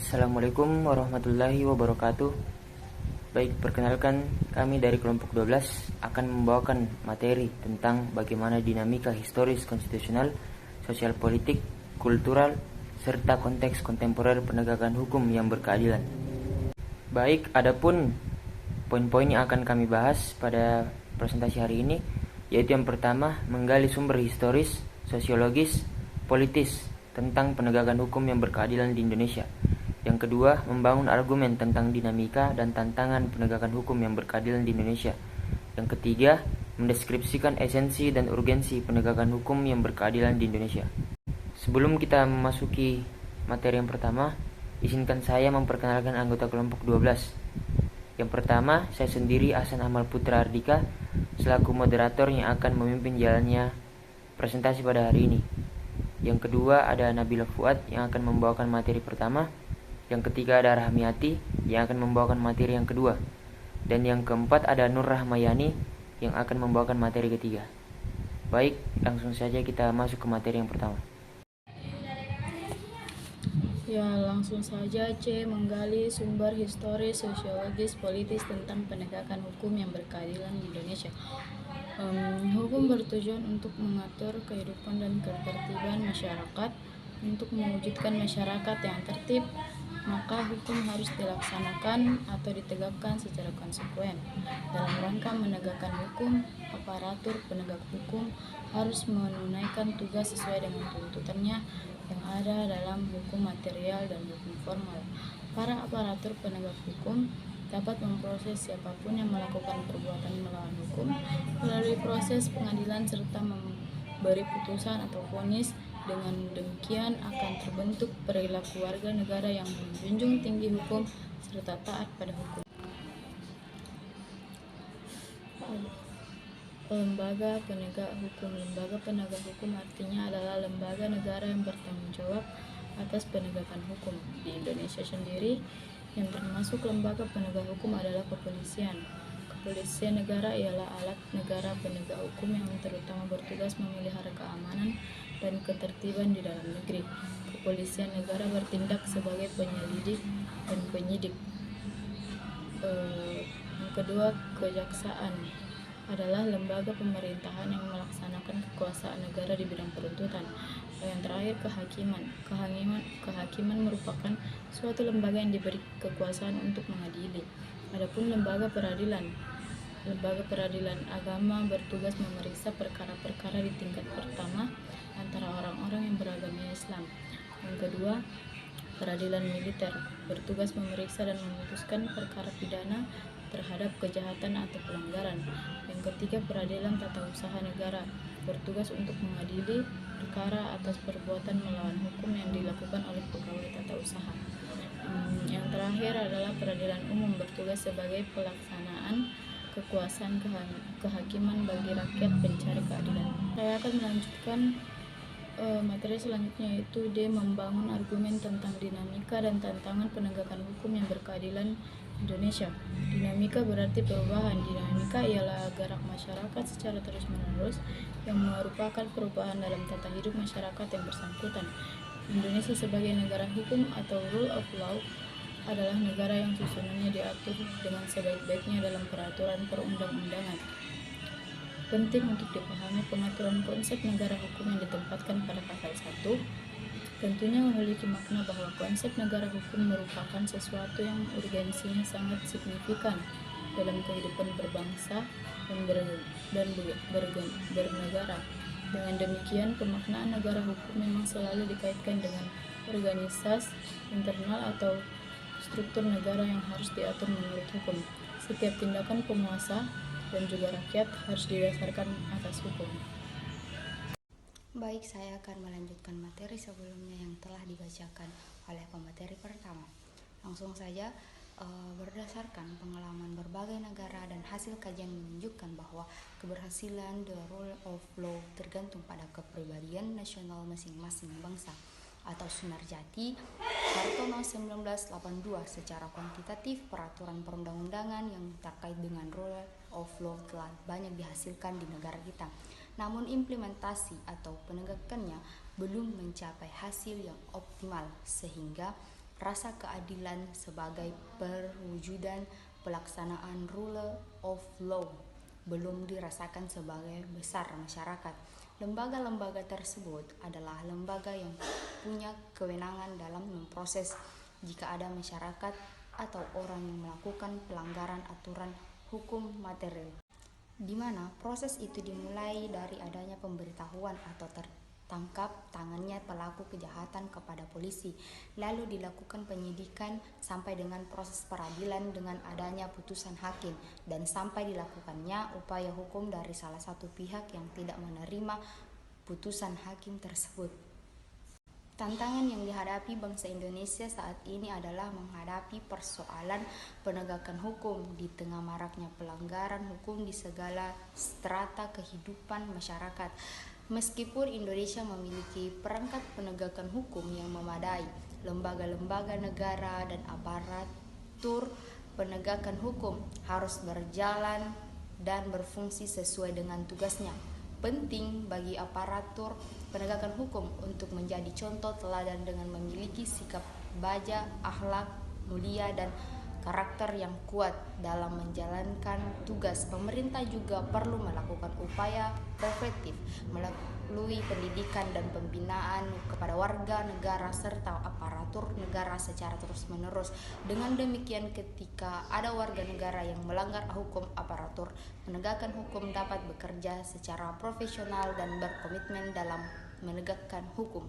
Assalamualaikum warahmatullahi wabarakatuh. Baik, perkenalkan kami dari kelompok 12 akan membawakan materi tentang bagaimana dinamika historis konstitusional, sosial politik, kultural, serta konteks kontemporer penegakan hukum yang berkeadilan. Baik, adapun poin-poin yang akan kami bahas pada presentasi hari ini, yaitu yang pertama, menggali sumber historis, sosiologis, politis tentang penegakan hukum yang berkeadilan di Indonesia. Yang kedua, membangun argumen tentang dinamika dan tantangan penegakan hukum yang berkeadilan di Indonesia. Yang ketiga, mendeskripsikan esensi dan urgensi penegakan hukum yang berkeadilan di Indonesia. Sebelum kita memasuki materi yang pertama, izinkan saya memperkenalkan anggota kelompok 12. Yang pertama, saya sendiri Ahsan Amal Putra Ardika, selaku moderator yang akan memimpin jalannya presentasi pada hari ini. Yang kedua, ada Nabila Fuad yang akan membawakan materi pertama. Yang ketiga ada Rahmiati yang akan membawakan materi yang kedua. Dan yang keempat ada Nur Rahmayani yang akan membawakan materi ketiga. Baik, langsung saja kita masuk ke materi yang pertama. Ya, langsung saja C. Menggali sumber historis, sosiologis, politis tentang penegakan hukum yang berkeadilan di Indonesia. Hukum bertujuan untuk mengatur kehidupan dan ketertiban masyarakat. Untuk mewujudkan masyarakat yang tertib, maka hukum harus dilaksanakan atau ditegakkan secara konsekuen. Dalam rangka menegakkan hukum, aparatur penegak hukum harus menunaikan tugas sesuai dengan tuntutannya yang ada dalam hukum material dan hukum formal. Para aparatur penegak hukum dapat memproses siapapun yang melakukan perbuatan melawan hukum melalui proses pengadilan serta memberi putusan atau vonis. Dengan demikian akan terbentuk perilaku warga negara yang menjunjung tinggi hukum serta taat pada hukum. Lembaga penegak hukum. Lembaga penegak hukum artinya adalah lembaga negara yang bertanggung jawab atas penegakan hukum. Di Indonesia sendiri, yang termasuk lembaga penegak hukum adalah kepolisian. Kepolisian negara ialah alat negara penegak hukum yang terutama bertugas memelihara keamanan dan ketertiban di dalam negeri. Kepolisian negara bertindak sebagai penyelidik dan penyidik. Yang kedua, kejaksaan adalah lembaga pemerintahan yang melaksanakan kekuasaan negara di bidang penuntutan. Yang terakhir, kehakiman. Kehakiman merupakan suatu lembaga yang diberi kekuasaan untuk mengadili. Adapun lembaga peradilan agama bertugas memeriksa perkara-perkara di tingkat pertama antara orang-orang yang beragama Islam. Yang kedua, peradilan militer bertugas memeriksa dan memutuskan perkara pidana terhadap kejahatan atau pelanggaran. Yang ketiga, peradilan tata usaha negara bertugas untuk mengadili perkara atas perbuatan melawan hukum yang dilakukan oleh pegawai tata usaha. Yang terakhir adalah peradilan umum bertugas sebagai pelaksanaan kekuasaan kehakiman bagi rakyat pencari keadilan. Saya akan melanjutkan materi selanjutnya, yaitu D. Membangun argumen tentang dinamika dan tantangan penegakan hukum yang berkeadilan Indonesia. Dinamika berarti perubahan. Dinamika ialah gerak masyarakat secara terus-menerus yang merupakan perubahan dalam tata hidup masyarakat yang bersangkutan. Indonesia sebagai negara hukum atau rule of law adalah negara yang susunannya diatur dengan sebaik-baiknya dalam peraturan perundang-undangan. Penting untuk dipahami pengaturan konsep negara hukum yang ditempatkan pada pasal 1 tentunya memiliki makna bahwa konsep negara hukum merupakan sesuatu yang urgensinya sangat signifikan dalam kehidupan berbangsa dan bernegara. Dengan demikian, pemaknaan negara hukum memang selalu dikaitkan dengan organisasi internal atau struktur negara yang harus diatur menurut hukum. Setiap tindakan penguasa dan juga rakyat harus didasarkan atas hukum. Baik, saya akan melanjutkan materi sebelumnya yang telah dibacakan oleh pemateri pertama. Langsung saja, berdasarkan pengalaman berbagai negara dan hasil kajian menunjukkan bahwa keberhasilan the rule of law tergantung pada kepribadian nasional masing-masing bangsa atau Sunarjati Hartono 1982. Secara kuantitatif, peraturan perundang-undangan yang terkait dengan rule of law telah banyak dihasilkan di negara kita. Namun implementasi atau penegakannya belum mencapai hasil yang optimal, sehingga rasa keadilan sebagai perwujudan pelaksanaan rule of law belum dirasakan sebagai besar masyarakat. Lembaga-lembaga tersebut adalah lembaga yang punya kewenangan dalam memproses jika ada masyarakat atau orang yang melakukan pelanggaran aturan hukum material, di mana proses itu dimulai dari adanya pemberitahuan atau tertangkap tangannya pelaku kejahatan kepada polisi, lalu dilakukan penyidikan sampai dengan proses peradilan dengan adanya putusan hakim, dan sampai dilakukannya upaya hukum dari salah satu pihak yang tidak menerima putusan hakim tersebut. Tantangan yang dihadapi bangsa Indonesia saat ini adalah menghadapi persoalan penegakan hukum di tengah maraknya pelanggaran hukum di segala strata kehidupan masyarakat. Meskipun Indonesia memiliki perangkat penegakan hukum yang memadai, lembaga-lembaga negara dan aparatur penegakan hukum harus berjalan dan berfungsi sesuai dengan tugasnya. Penting bagi aparatur penegakan hukum untuk menjadi contoh teladan dengan memiliki sikap baja, akhlak mulia, dan karakter yang kuat dalam menjalankan tugas. Pemerintah juga perlu melakukan upaya preventif melalui pendidikan dan pembinaan kepada warga negara serta aparatur negara secara terus-menerus. Dengan demikian, ketika ada warga negara yang melanggar hukum, aparatur penegakan hukum dapat bekerja secara profesional dan berkomitmen dalam menegakkan hukum.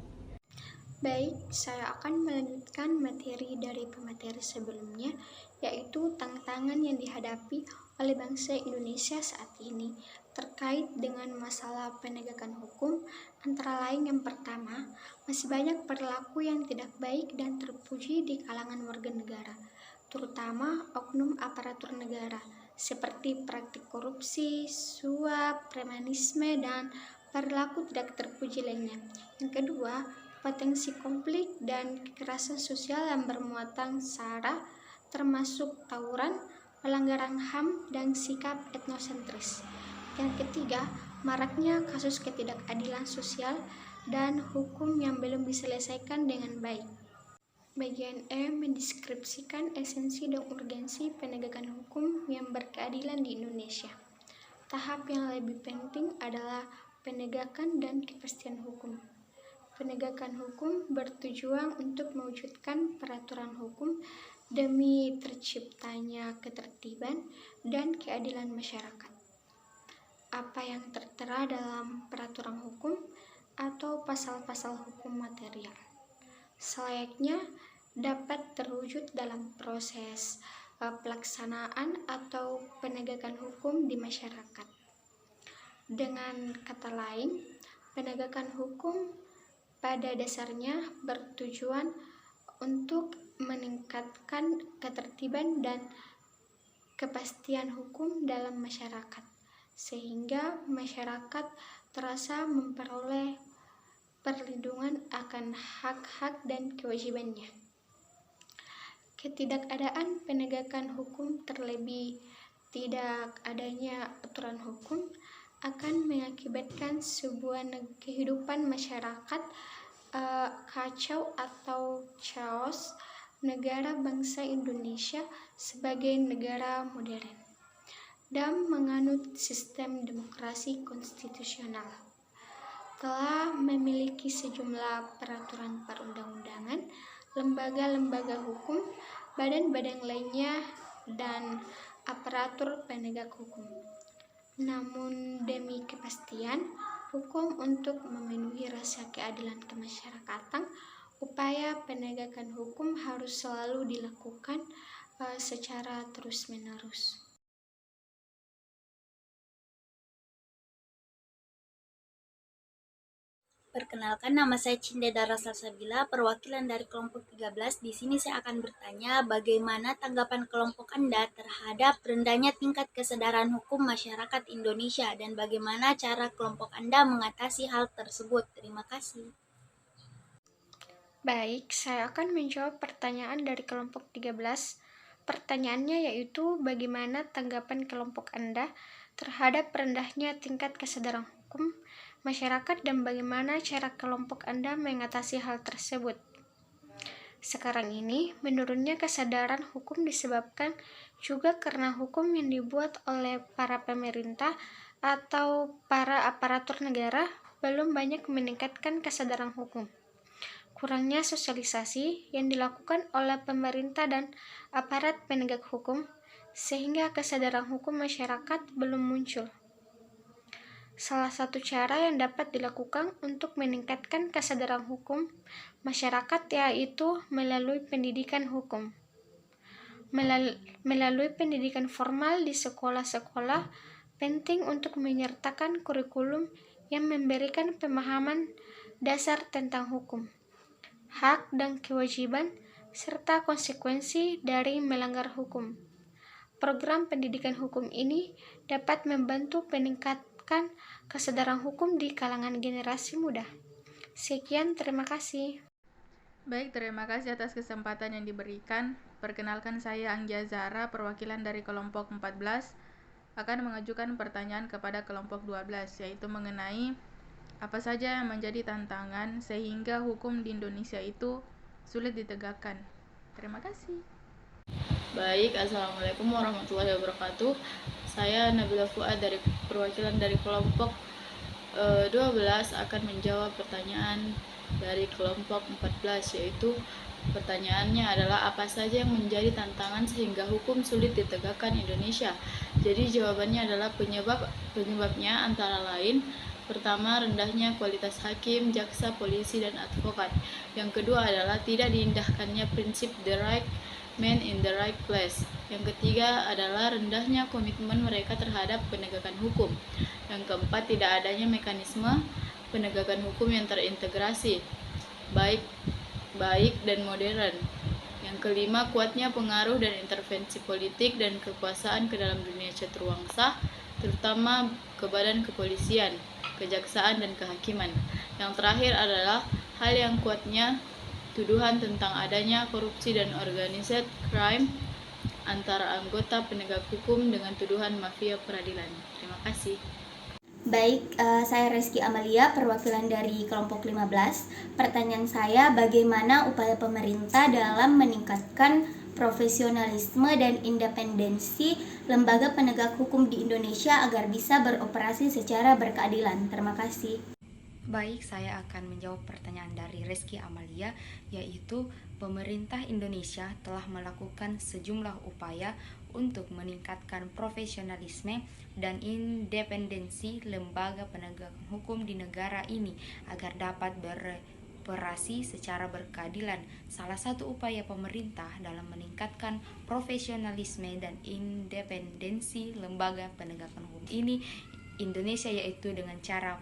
Baik, saya akan melanjutkan materi dari pemateri sebelumnya, yaitu tantangan yang dihadapi oleh bangsa Indonesia saat ini terkait dengan masalah penegakan hukum. Antara lain, yang pertama, masih banyak perilaku yang tidak baik dan terpuji di kalangan warga negara, terutama oknum aparatur negara, seperti praktik korupsi, suap, premanisme, dan perilaku tidak terpuji lainnya. Yang kedua, potensi konflik dan kekerasan sosial yang bermuatan sara, termasuk tawuran, pelanggaran HAM, dan sikap etnosentris. Yang ketiga, maraknya kasus ketidakadilan sosial dan hukum yang belum diselesaikan dengan baik. Bagian E mendeskripsikan esensi dan urgensi penegakan hukum yang berkeadilan di Indonesia. Tahap yang lebih penting adalah penegakan dan kepastian hukum. Penegakan hukum bertujuan untuk mewujudkan peraturan hukum demi terciptanya ketertiban dan keadilan masyarakat. Apa yang tertera dalam peraturan hukum atau pasal-pasal hukum material selayaknya dapat terwujud dalam proses pelaksanaan atau penegakan hukum di masyarakat. Dengan kata lain, penegakan hukum pada dasarnya bertujuan untuk meningkatkan ketertiban dan kepastian hukum dalam masyarakat, sehingga masyarakat terasa memperoleh perlindungan akan hak-hak dan kewajibannya. Ketidakadaan penegakan hukum, terlebih tidak adanya aturan hukum, akan mengakibatkan sebuah kehidupan masyarakat kacau atau chaos. Negara bangsa Indonesia sebagai negara modern dan menganut sistem demokrasi konstitusional telah memiliki sejumlah peraturan perundang-undangan, lembaga-lembaga hukum, badan-badan lainnya, dan aparatur penegak hukum. Namun demi kepastian hukum untuk memenuhi rasa keadilan kemasyarakatan, upaya penegakan hukum harus selalu dilakukan secara terus-menerus. Perkenalkan, nama saya Cindedara Salsabila, perwakilan dari kelompok 13. Di sini saya akan bertanya bagaimana tanggapan kelompok Anda terhadap rendahnya tingkat kesadaran hukum masyarakat Indonesia dan bagaimana cara kelompok Anda mengatasi hal tersebut. Terima kasih. Baik, saya akan menjawab pertanyaan dari kelompok 13. Pertanyaannya yaitu bagaimana tanggapan kelompok Anda terhadap rendahnya tingkat kesadaran hukum masyarakat dan bagaimana cara kelompok Anda mengatasi hal tersebut. Sekarang ini, menurunnya kesadaran hukum disebabkan juga karena hukum yang dibuat oleh para pemerintah atau para aparatur negara belum banyak meningkatkan kesadaran hukum. Kurangnya sosialisasi yang dilakukan oleh pemerintah dan aparat penegak hukum, sehingga kesadaran hukum masyarakat belum muncul. Salah satu cara yang dapat dilakukan untuk meningkatkan kesadaran hukum masyarakat yaitu melalui pendidikan hukum. Melalui pendidikan formal di sekolah-sekolah, penting untuk menyertakan kurikulum yang memberikan pemahaman dasar tentang hukum, hak dan kewajiban, serta konsekuensi dari melanggar hukum. Program pendidikan hukum ini dapat membantu meningkatkan kesadaran hukum di kalangan generasi muda. Sekian, terima kasih. Baik, terima kasih atas kesempatan yang diberikan. Perkenalkan, saya Anggia Zahra, perwakilan dari kelompok 14, akan mengajukan pertanyaan kepada kelompok 12, yaitu mengenai apa saja yang menjadi tantangan sehingga hukum di Indonesia itu sulit ditegakkan. Terima kasih. Baik, Assalamualaikum warahmatullahi wabarakatuh. Saya Nabila Fuad dari perwakilan dari kelompok 12 akan menjawab pertanyaan dari kelompok 14, yaitu pertanyaannya adalah apa saja yang menjadi tantangan sehingga hukum sulit ditegakkan Indonesia. Jadi jawabannya adalah penyebabnya antara lain: pertama, rendahnya kualitas hakim, jaksa, polisi, dan advokat. Yang kedua adalah tidak diindahkannya prinsip the right man in the right place. Yang ketiga adalah rendahnya komitmen mereka terhadap penegakan hukum. Yang keempat, tidak adanya mekanisme penegakan hukum yang terintegrasi, baik dan modern. Yang kelima, kuatnya pengaruh dan intervensi politik dan kekuasaan ke dalam dunia cetuwangsa, terutama ke badan kepolisian, kejaksaan, dan kehakiman. Yang terakhir adalah hal yang kuatnya tuduhan tentang adanya korupsi dan organized crime antara anggota penegak hukum dengan tuduhan mafia peradilan. Terima kasih. Baik, saya Reski Amalia, perwakilan dari kelompok 15. Pertanyaan saya, bagaimana upaya pemerintah dalam meningkatkan profesionalisme dan independensi lembaga penegak hukum di Indonesia agar bisa beroperasi secara berkeadilan? Terima kasih. Baik, saya akan menjawab pertanyaan dari Reski Amalia, yaitu pemerintah Indonesia telah melakukan sejumlah upaya untuk meningkatkan profesionalisme dan independensi lembaga penegakan hukum di negara ini agar dapat beroperasi secara berkeadilan. Salah satu upaya pemerintah dalam meningkatkan profesionalisme dan independensi lembaga penegakan hukum ini Indonesia yaitu dengan cara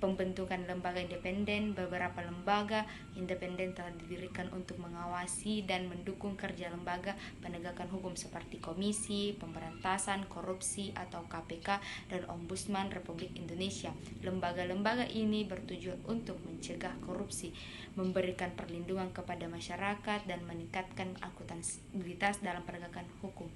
pembentukan lembaga independen. Beberapa lembaga independen telah didirikan untuk mengawasi dan mendukung kerja lembaga penegakan hukum seperti Komisi Pemberantasan Korupsi atau KPK dan Ombudsman Republik Indonesia. Lembaga-lembaga ini bertujuan untuk mencegah korupsi, memberikan perlindungan kepada masyarakat, dan meningkatkan akuntabilitas dalam penegakan hukum.